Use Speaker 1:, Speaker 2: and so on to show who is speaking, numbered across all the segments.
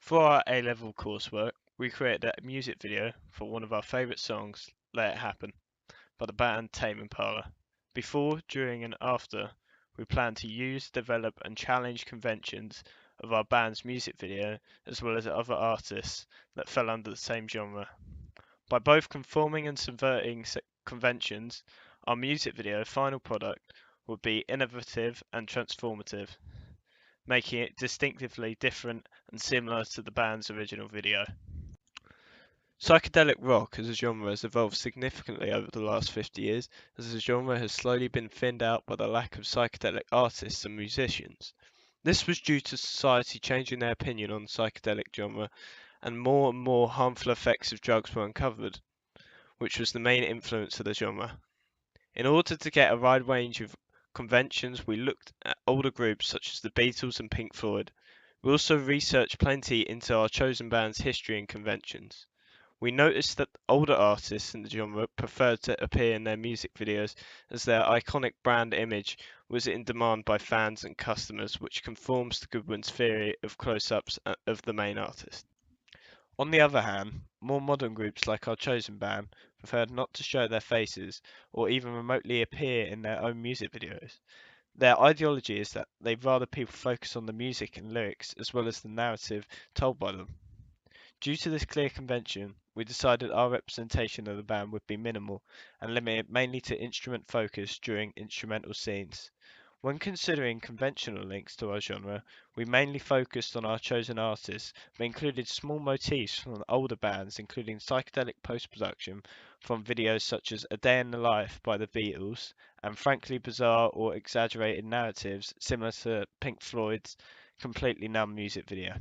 Speaker 1: For our A-level coursework, we created a music video for one of our favourite songs, Let It Happen, by the band Tame Impala. Before, during and after, we plan to use, develop and challenge conventions of our band's music video as well as other artists that fell under the same genre. By both conforming and subverting conventions, our music video final product would be innovative and transformative, making it distinctively different and similar to the band's original video. Psychedelic rock as a genre has evolved significantly over the last 50 years, as the genre has slowly been thinned out by the lack of psychedelic artists and musicians. This was due to society changing their opinion on the psychedelic genre, and more harmful effects of drugs were uncovered, which was the main influence of the genre. In order to get a wide range of conventions, we looked at older groups such as the Beatles and Pink Floyd. We also researched plenty into our chosen band's history and conventions. We noticed that older artists in the genre preferred to appear in their music videos as their iconic brand image was in demand by fans and customers, which conforms to Goodwin's theory of close-ups of the main artist. On the other hand, more modern groups like our chosen band preferred not to show their faces or even remotely appear in their own music videos. Their ideology is that they'd rather people focus on the music and lyrics as well as the narrative told by them. Due to this clear convention, we decided our representation of the band would be minimal and limited mainly to instrument focus during instrumental scenes. When considering conventional links to our genre, we mainly focused on our chosen artists, but included small motifs from older bands, including psychedelic post-production from videos such as A Day in the Life by the Beatles, and frankly bizarre or exaggerated narratives similar to Pink Floyd's Completely Numb music video.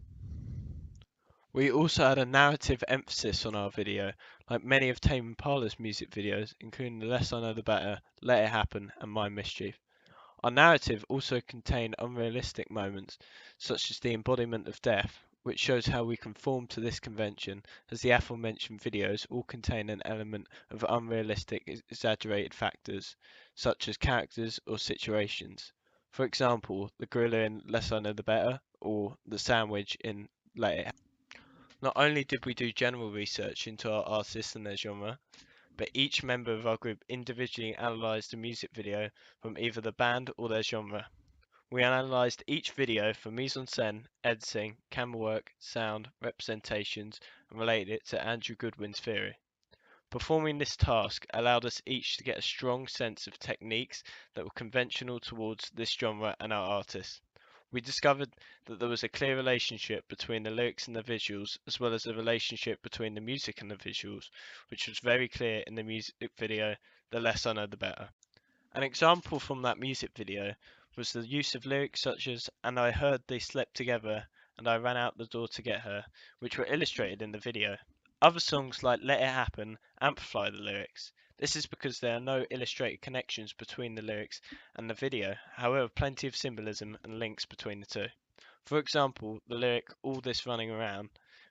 Speaker 1: We also had a narrative emphasis on our video, like many of Tame Impala's music videos, including The Less I Know the Better, Let It Happen, and My Mischief. Our narrative also contained unrealistic moments, such as the embodiment of death, which shows how we conform to this convention, as the aforementioned videos all contain an element of unrealistic, exaggerated factors, such as characters or situations. For example, the gorilla in Less I Know the Better, or the sandwich in Let It Happen. Not only did we do general research into our artists and their genre, but each member of our group individually analysed the music video from either the band or their genre. We analysed each video for mise-en-scène, editing, camera work, sound, representations, and related it to Andrew Goodwin's theory. Performing this task allowed us each to get a strong sense of techniques that were conventional towards this genre and our artists. We discovered that there was a clear relationship between the lyrics and the visuals, as well as a relationship between the music and the visuals, which was very clear in the music video, The Less I Know the Better. An example from that music video was the use of lyrics such as, "And I heard they slept together, and I ran out the door to get her," which were illustrated in the video. Other songs like Let It Happen amplify the lyrics. This is because there are no illustrated connections between the lyrics and the video, however plenty of symbolism and links between the two. For example, the lyric "All this running around"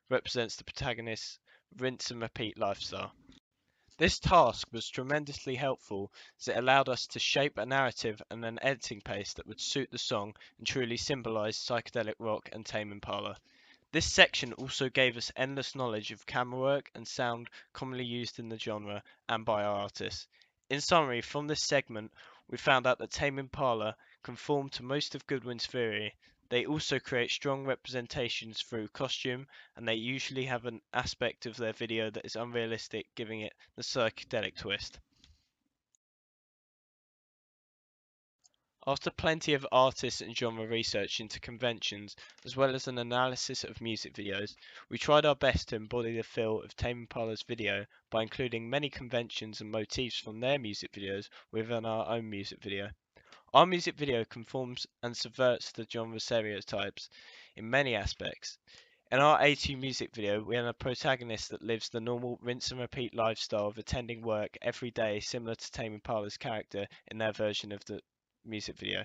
Speaker 1: represents the protagonist's rinse and repeat lifestyle. This task was tremendously helpful as it allowed us to shape a narrative and an editing pace that would suit the song and truly symbolise psychedelic rock and Tame Impala. This section also gave us endless knowledge of camera work and sound commonly used in the genre and by our artists. In summary, from this segment, we found out that Tame Impala conform to most of Goodwin's theory. They also create strong representations through costume, and they usually have an aspect of their video that is unrealistic, giving it the psychedelic twist. After plenty of artist and genre research into conventions, as well as an analysis of music videos, we tried our best to embody the feel of Tame Impala's video by including many conventions and motifs from their music videos within our own music video. Our music video conforms and subverts the genre stereotypes in many aspects. In our A2 music video, we have a protagonist that lives the normal rinse and repeat lifestyle of attending work every day, similar to Tame Impala's character in their version of the music video.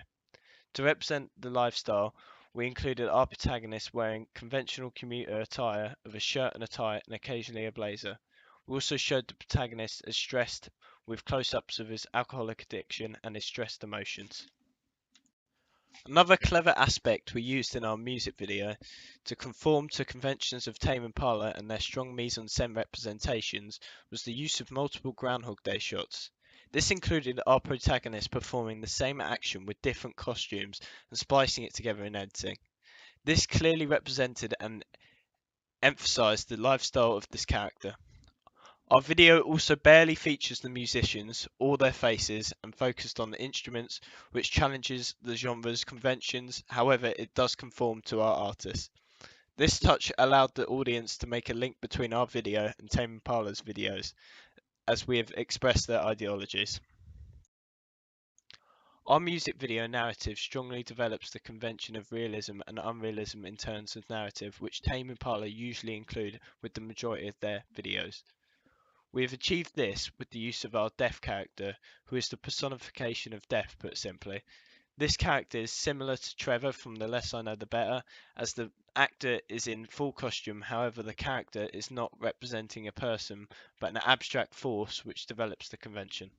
Speaker 1: To represent the lifestyle, we included our protagonist wearing conventional commuter attire of a shirt and a tie and occasionally a blazer. We also showed the protagonist as stressed with close-ups of his alcoholic addiction and his stressed emotions. Another clever aspect we used in our music video to conform to conventions of Tame Impala and their strong mise-en-scène representations was the use of multiple Groundhog Day shots. This included our protagonist performing the same action with different costumes and splicing it together in editing. This clearly represented and emphasized the lifestyle of this character. Our video also barely features the musicians or their faces and focused on the instruments, which challenges the genre's conventions, however it does conform to our artists. This touch allowed the audience to make a link between our video and Tame Impala's videos, as we have expressed their ideologies. Our music video narrative strongly develops the convention of realism and unrealism in terms of narrative, which Tame Impala usually include with the majority of their videos. We have achieved this with the use of our deaf character, who is the personification of death, put simply. This character is similar to Trevor from The Less I Know the Better, as the actor is in full costume, however the character is not representing a person, but an abstract force which develops the convention.